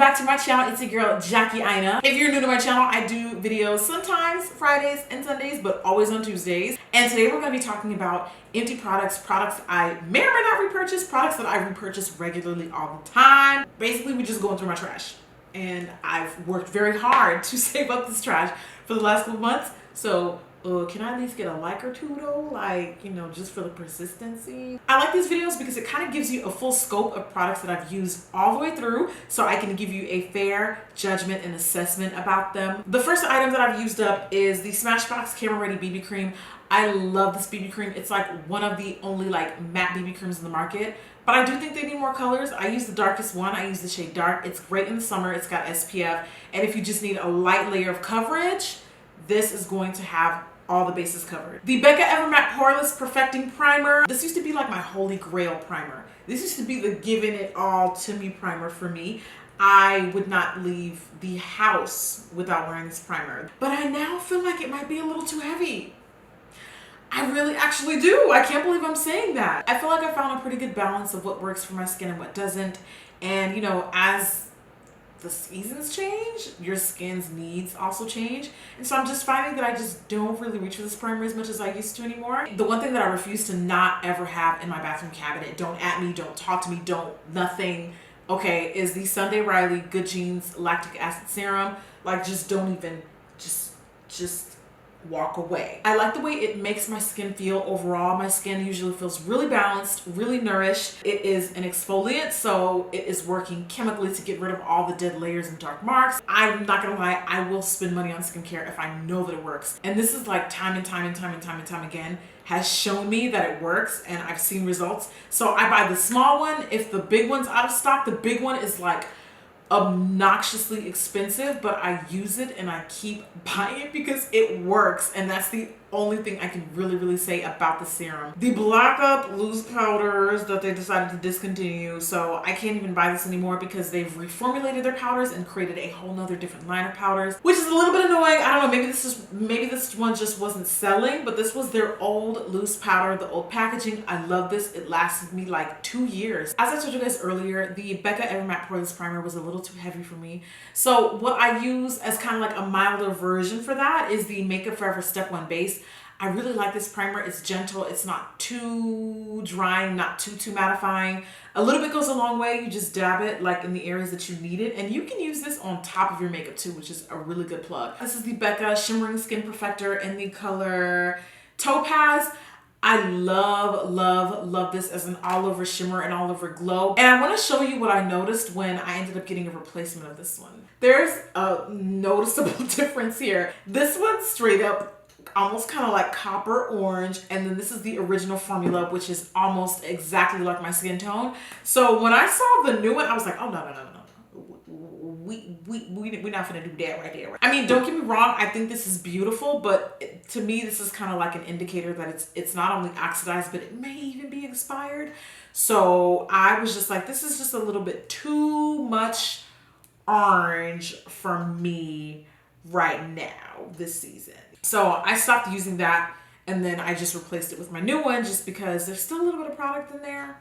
back to my channel. It's your girl Jackie Aina. If you're new to my channel, I do videos sometimes Fridays and Sundays, but always on Tuesdays. And today we're going to be talking about empty products I may or may not repurchase, products that I repurchase regularly all the time. Basically, we just going through my trash. And I've worked very hard to save up this trash for the last couple months. So can I at least get a like or two though? Like, you know, just for the persistency. I like these videos because it kind of gives you a full scope of products that I've used all the way through, so I can give you a fair judgment and assessment about them. The first item that I've used up is the Smashbox Camera Ready BB Cream. I love this BB cream. It's like one of the only like matte BB creams in the market. But I do think they need more colors. I use the darkest one. I use the shade Dark. It's great in the summer. It's got SPF. And if you just need a light layer of coverage, this is going to have all the bases covered. The Becca Evermatte Poreless Perfecting Primer. This used to be like my holy grail primer. This used to be the giving it all to me primer for me. I would not leave the house without wearing this primer. But I now feel like it might be a little too heavy. I really actually do. I can't believe I'm saying that. I feel like I found a pretty good balance of what works for my skin and what doesn't. And you know, as the seasons change, your skin's needs also change. And so I'm just finding that I just don't really reach for this primer as much as I used to anymore. The one thing that I refuse to not ever have in my bathroom cabinet, don't at me, don't talk to me, don't nothing, okay, is the Sunday Riley Good Genes Lactic Acid Serum. Like, just don't even, just walk away. I like the way it makes my skin feel overall. My skin usually feels really balanced, really nourished. It is an exfoliant, so it is working chemically to get rid of all the dead layers and dark marks. I'm not gonna lie, I will spend money on skincare if I know that it works. And this is like time and time again has shown me that it works, and I've seen results. So I buy the small one. If the big one's out of stock, the big one is like obnoxiously expensive, but I use it and I keep buying it because it works, and that's the only thing I can really say about the serum. The blackUp loose powders that they decided to discontinue, so I can't even buy this anymore because they've reformulated their powders and created a whole nother different line of powders, which is a little bit annoying. I don't know, maybe this one just wasn't selling, but this was their old loose powder, the old packaging. I love this. It lasted me like 2 years. As I told you guys earlier, the Becca Evermatte Poreless Primer was a little too heavy for me. So what I use as kind of like a milder version for that is the Makeup Forever Step 1 Base. I really like this primer. It's gentle. It's not too drying, not too mattifying. A little bit goes a long way. You just dab it like in the areas that you need it. And you can use this on top of your makeup too, which is a really good plug. This is the Becca Shimmering Skin Perfector in the color Topaz. I love this as an all over shimmer and all over glow. And I want to show you what I noticed when I ended up getting a replacement of this one. There's a noticeable difference here. This one straight up almost kind of like copper orange, and then this is the original formula, which is almost exactly like my skin tone. So when I saw the new one, I was like, oh no, we're not gonna do that right there. I mean, don't get me wrong, I think this is beautiful, but to me this is kind of like an indicator that it's not only oxidized, but it may even be expired. So I was just like, this is just a little bit too much orange for me right now this season. So I stopped using that, and then I just replaced it with my new one just because there's still a little bit of product in there.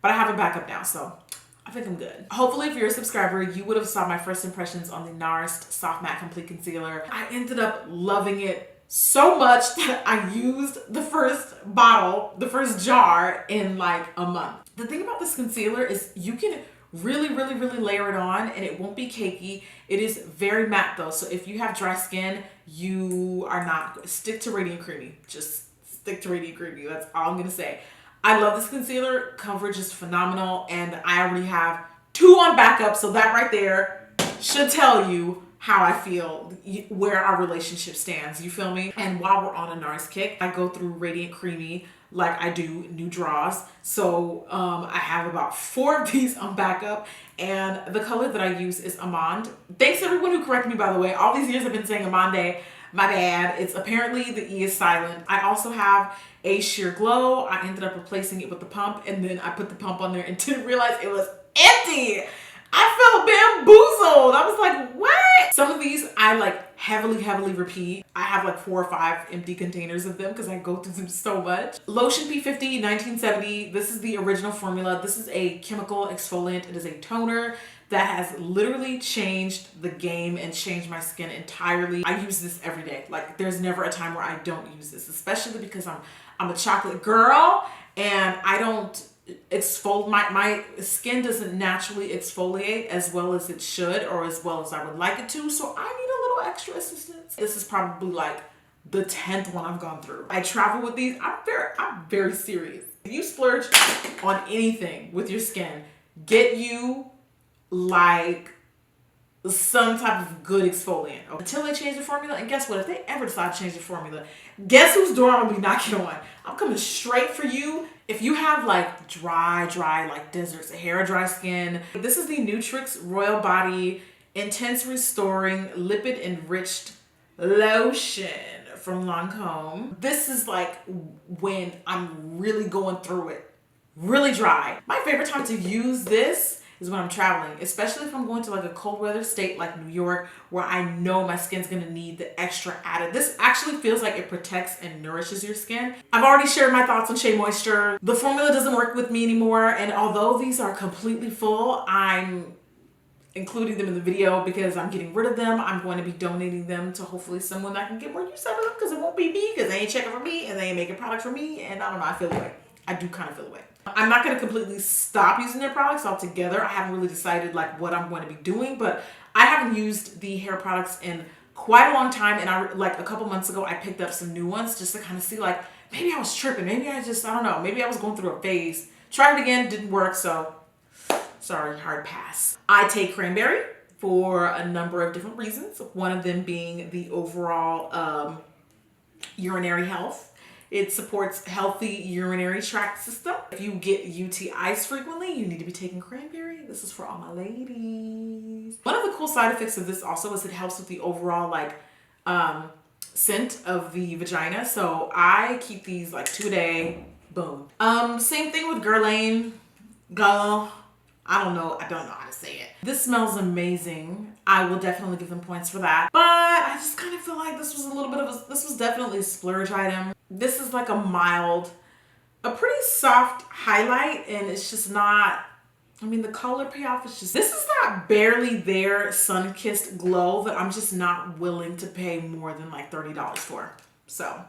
But I have a backup now, so I think I'm good. Hopefully, if you're a subscriber, you would have saw my first impressions on the NARS Soft Matte Complete Concealer. I ended up loving it so much that I used the first bottle, the first jar in like a month. The thing about this concealer is you can really layer it on and it won't be cakey. It is very matte though, so if you have dry skin, you are not, stick to Radiant Creamy. Just stick to Radiant Creamy. That's all I'm gonna say. I love this concealer. Coverage is phenomenal, and I already have 2 on backup, so that right there should tell you how I feel, where our relationship stands. You feel me? And while we're on a NARS kick, I go through Radiant Creamy like I do new draws. So I have about 4 of these on backup, and the color that I use is Amande. Thanks to everyone who corrected me, by the way. All these years I've been saying Amande. My bad. It's apparently the E is silent. I also have a Sheer Glow. I ended up replacing it with the pump, and then I put the pump on there and didn't realize it was empty. I felt bamboozled. I was like, what? Some of these I like heavily repeat. I have like 4 or 5 empty containers of them because I go through them so much. Lotion P50 1970. This is the original formula. This is a chemical exfoliant. It is a toner that has literally changed the game and changed my skin entirely. I use this every day. Like there's never a time where I don't use this, especially because I'm a chocolate girl and I don't exfoliate. My skin doesn't naturally exfoliate as well as it should or as well as I would like it to. So I need a little extra assistance. This is probably like the 10th one I've gone through. I travel with these. I'm very serious. If you splurge on anything with your skin, get you like some type of good exfoliant until they change the formula. And guess what? If they ever decide to change the formula, guess whose door I'm gonna be knocking on? I'm coming straight for you. If you have like dry like desert Sahara dry skin, this is the Nutrix Royal Body Intense Restoring Lipid Enriched Lotion from Lancome. This is like when I'm really going through it, really dry. My favorite time to use this is when I'm traveling, especially if I'm going to like a cold weather state like New York, where I know my skin's gonna need the extra added. This actually feels like it protects and nourishes your skin. I've already shared my thoughts on Shea Moisture. The formula doesn't work with me anymore, and although these are completely full, I'm including them in the video because I'm getting rid of them. I'm going to be donating them to hopefully someone that can get more use out of them, because it won't be me, because they ain't checking for me and they ain't making products for me, and I don't know, I feel away. I do kind of feel away. I'm not going to completely stop using their products altogether. I haven't really decided like what I'm going to be doing, but I haven't used the hair products in quite a long time. And I like a couple months ago, I picked up some new ones just to kind of see like, maybe I was tripping. Maybe I don't know. Maybe I was going through a phase. Tried it again, didn't work. So sorry, hard pass. I take cranberry for a number of different reasons. One of them being the overall urinary health. It supports healthy urinary tract system. If you get UTIs frequently, you need to be taking cranberry. This is for all my ladies. One of the cool side effects of this also is it helps with the overall like scent of the vagina. So I keep these like 2 a day. Boom. Same thing with Guerlain. I don't know how to say it. This smells amazing. I will definitely give them points for that. But I just kind of feel like this was definitely a splurge item. This is like a pretty soft highlight, and it's just not, I mean, the color payoff is just, this is that barely there sun-kissed glow that I'm just not willing to pay more than like $30 for. So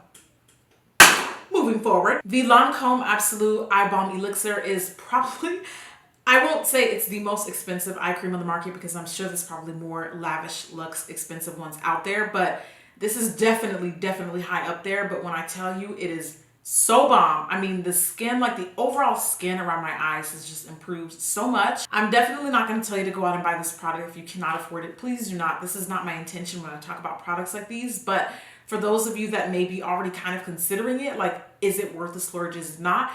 moving forward, the Lancome Absolute Eye Balm Elixir is probably, I won't say it's the most expensive eye cream on the market, because I'm sure there's probably more lavish luxe expensive ones out there, but this is definitely high up there. But when I tell you, it is so bomb. I mean, the skin, like the overall skin around my eyes has just improved so much. I'm definitely not going to tell you to go out and buy this product if you cannot afford it. Please do not. This is not my intention when I talk about products like these, but for those of you that may be already kind of considering it, like, is it worth the splurge? Is it not?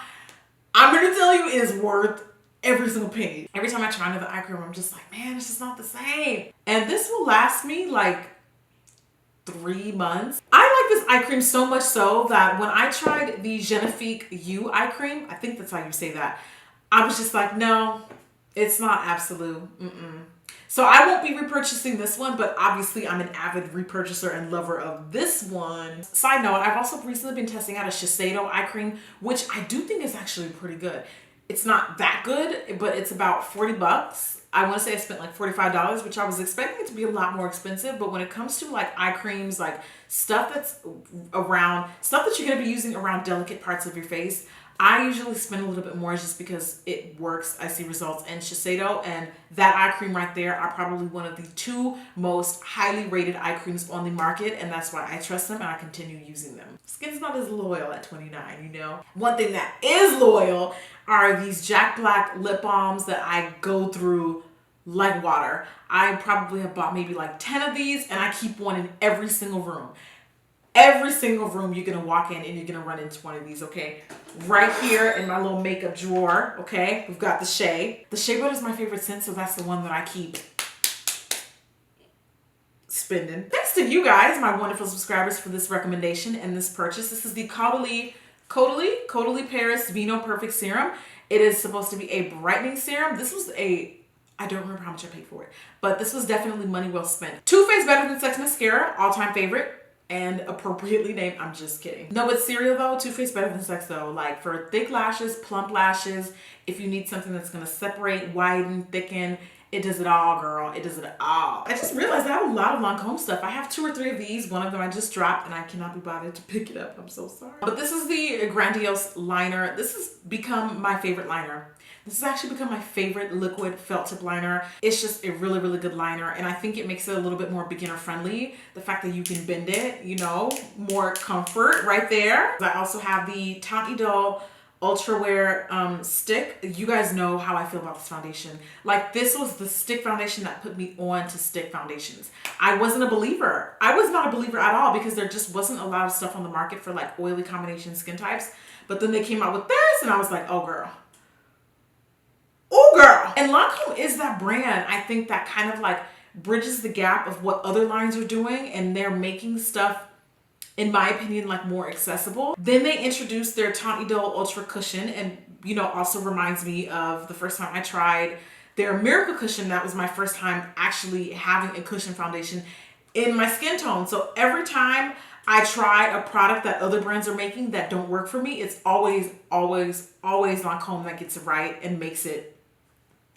I'm going to tell you it is worth every single penny. Every time I try another eye cream, I'm just like, man, it's just not the same. And this will last me like 3 months. I like this eye cream so much so that when I tried the Genifique U eye cream, I think that's how you say that, I was just like, no, it's not Absolute. So I won't be repurchasing this one, but obviously I'm an avid repurchaser and lover of this one. Side note, I've also recently been testing out a Shiseido eye cream, which I do think is actually pretty good. It's not that good, but it's about 40 bucks. I want to say I spent like $45, which I was expecting it to be a lot more expensive. But when it comes to like eye creams, like stuff that you're going to be using around delicate parts of your face, I usually spend a little bit more just because it works. I see results. And Shiseido and that eye cream right there are probably one of the 2 most highly rated eye creams on the market. And that's why I trust them and I continue using them. Skin's not as loyal at 29, you know? One thing that is loyal are these Jack Black lip balms that I go through like water. I probably have bought maybe like 10 of these, and I keep one in every single room. Every single room you're gonna walk in and you're gonna run into one of these, okay? Right here in my little makeup drawer, okay? We've got the Shea. The Shea Butter is my favorite scent, so that's the one that I keep spending. Thanks to you guys, my wonderful subscribers, for this recommendation and this purchase. This is the Caudalie Paris Vino Perfect Serum. It is supposed to be a brightening serum. This was I don't remember how much I paid for it, but this was definitely money well spent. Too Faced Better Than Sex Mascara, all-time favorite, and appropriately named. I'm just kidding. No, it's cereal though. Too Faced Better Than Sex though. Like for thick lashes, plump lashes, if you need something that's gonna separate, widen, thicken, It does it all, girl. It does it all. I just realized I have a lot of Lancome stuff. I have 2 or 3 of these. One of them I just dropped and I cannot be bothered to pick it up. I'm so sorry. But this is the Grandiose liner. This has become my favorite liner. This has actually become my favorite liquid felt tip liner. It's just a really, really good liner. And I think it makes it a little bit more beginner friendly. The fact that you can bend it, you know, more comfort right there. I also have the Tiny Doll Ultra Wear stick. You guys know how I feel about this foundation. Like, this was the stick foundation that put me on to stick foundations. I wasn't a believer. I was not a believer at all because there just wasn't a lot of stuff on the market for like oily combination skin types. But then they came out with this and I was like, oh girl. Oh girl. And Lancome is that brand, I think, that kind of like bridges the gap of what other lines are doing, and they're making stuff, in my opinion, like more accessible. Then they introduced their Tiny Doll Ultra Cushion, and you know, also reminds me of the first time I tried their Miracle Cushion. That was my first time actually having a cushion foundation in my skin tone. So every time I try a product that other brands are making that don't work for me, it's always Lancome that gets it right and makes it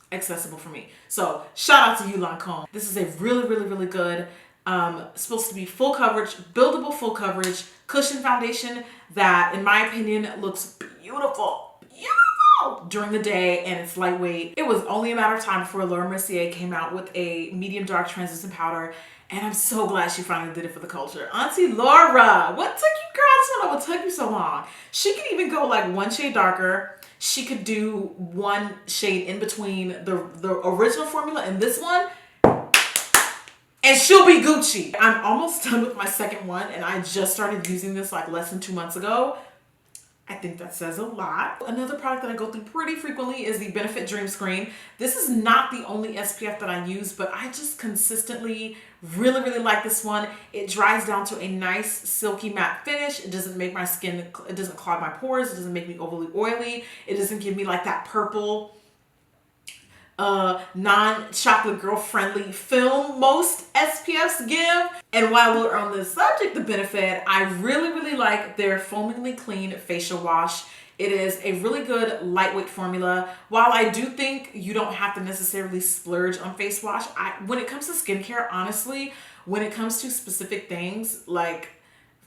accessible for me. So shout out to you, Lancome. This is a really good, supposed to be full coverage, buildable full coverage cushion foundation that, in my opinion, looks beautiful during the day, and it's lightweight. It was only a matter of time before Laura Mercier came out with a medium dark translucent powder, and I'm so glad she finally did it for the culture. Auntie Laura, what took you, girl? I just don't know what took you so long. She could even go like 1 shade darker. She could do 1 shade in between the original formula and this one, and she'll be Gucci. I'm almost done with my second one, and I just started using this like less than 2 months ago. I think that says a lot. Another product that I go through pretty frequently is the Benefit Dream Screen. This is not the only SPF that I use, but I just consistently really like this one. It dries down to a nice silky matte finish. It doesn't make my skin, it doesn't clog my pores. It doesn't make me overly oily. It doesn't give me like that purple, non-chocolate girl friendly film most SPFs give. And while we're on the subject of Benefit, I really like their Foamingly Clean facial wash. It is a really good lightweight formula. While I do think you don't have to necessarily splurge on face wash, when it comes to skincare, honestly, when it comes to specific things like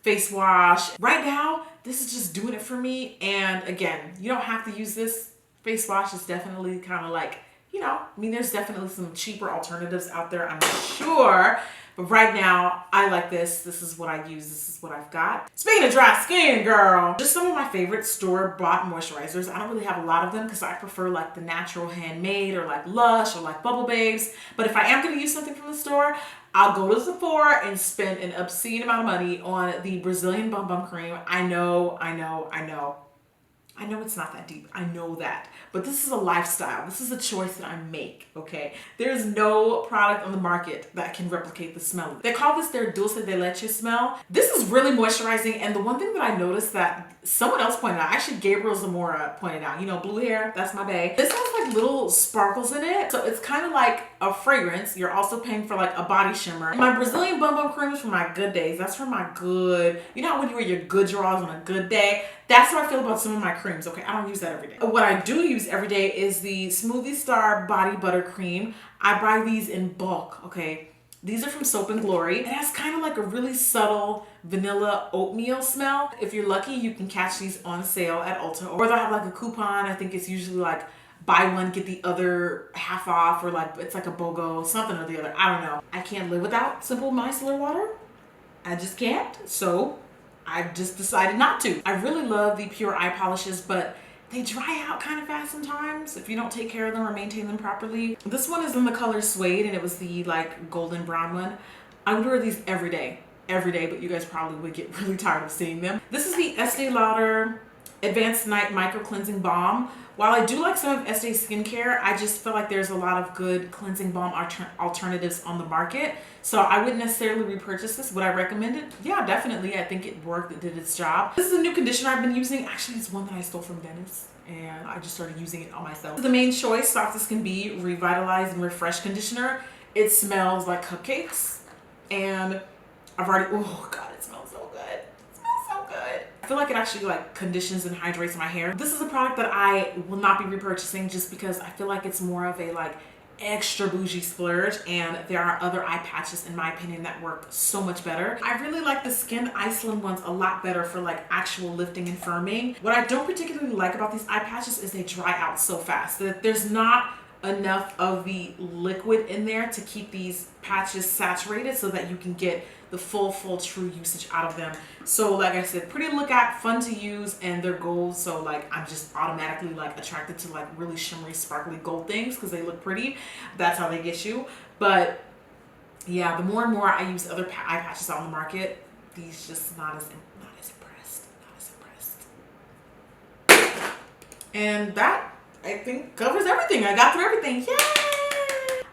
face wash, right now, this is just doing it for me. And again, you don't have to use this. Face wash is definitely kind of like, you know, I mean, there's definitely some cheaper alternatives out there, I'm sure. But right now, I like this. This is what I use. This is what I've got. Speaking of dry skin, girl, just some of my favorite store-bought moisturizers. I don't really have a lot of them because I prefer like the natural handmade or like Lush or like Bubble Babes. But if I am going to use something from the store, I'll go to Sephora and spend an obscene amount of money on the Brazilian Bum Bum Cream. I know it's not that deep. I know that. But this is a lifestyle. This is a choice that I make, okay? There's no product on the market that can replicate the smell. They call this their Dulce de Leche smell. This is really moisturizing, and the one thing that I noticed that someone else pointed out, actually Gabriel Zamora pointed out, you know, blue hair, that's my bae. This has like little sparkles in it. So it's kind of like a fragrance. You're also paying for like a body shimmer. My Brazilian Bum Bum Cream is for my good days. That's for my good, you know when you wear your good draws on a good day? That's how I feel about some of my creams, okay? I don't use that every day. What I do use every day is the Smoothie Star Body Butter Cream. I buy these in bulk, okay? These are from Soap and Glory. It has kind of like a really subtle vanilla oatmeal smell. If you're lucky, you can catch these on sale at Ulta, or they'll have like a coupon. I think it's usually like buy one, get the other half off, or like it's like a BOGO, something or the other. I don't know. I can't live without simple micellar water. I just can't. So I've just decided not to. I really love the PUR Eye Polishes, but they dry out kind of fast sometimes if you don't take care of them or maintain them properly. This one is in the color Suede, and it was the like golden brown one. I would wear these every day, but you guys probably would get really tired of seeing them. This is the Estee Lauder Advanced Night Micro Cleansing Balm. While I do like some of Estee skincare, I just feel like there's a lot of good cleansing balm alternatives on the market. So I wouldn't necessarily repurchase this. Would I recommend it? Yeah, definitely. I think it worked. It did its job. This is a new conditioner I've been using. Actually, it's one that I stole from Dennis, and I just started using it on myself. The Main Choice Soft as Can Be Revitalize and Refresh Conditioner. It smells like cupcakes, and I've already, oh God, it smells so good. It smells so good. I feel like it actually like conditions and hydrates my hair. This is a product that I will not be repurchasing just because I feel like it's more of a like extra bougie splurge, and there are other eye patches in my opinion that work so much better. I really like the Skin Iceland ones a lot better for like actual lifting and firming. What I don't particularly like about these eye patches is they dry out so fast. That there's not enough of the liquid in there to keep these patches saturated so that you can get the full true usage out of them. So like I said, pretty to look at, fun to use, and they're gold, so like I'm just automatically like attracted to like really shimmery sparkly gold things because they look pretty. That's how they get you. But yeah, the more and more I use other eye patches on the market, these just not as impressed. And that, I think, covers everything. I got through everything. Yay!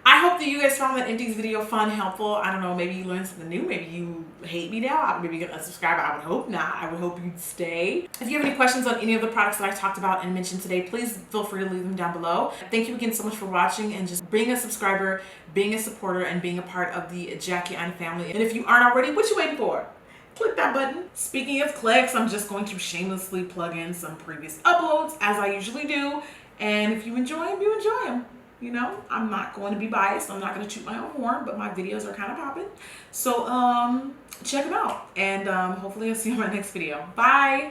I hope that you guys found that Empties video fun, helpful. I don't know, maybe you learned something new. Maybe you hate me now. Maybe you're gonna unsubscribe. I would hope not. I would hope you'd stay. If you have any questions on any of the products that I talked about and mentioned today, please feel free to leave them down below. Thank you again so much for watching and just being a subscriber, being a supporter, and being a part of the Jackie Aina family. And if you aren't already, what you waiting for? Click that button. Speaking of clicks, I'm just going to shamelessly plug in some previous uploads as I usually do. And if you enjoy them, you enjoy them. You know, I'm not going to be biased. I'm not going to toot my own horn, but my videos are kind of popping. So check them out. And hopefully I'll see you in my next video. Bye.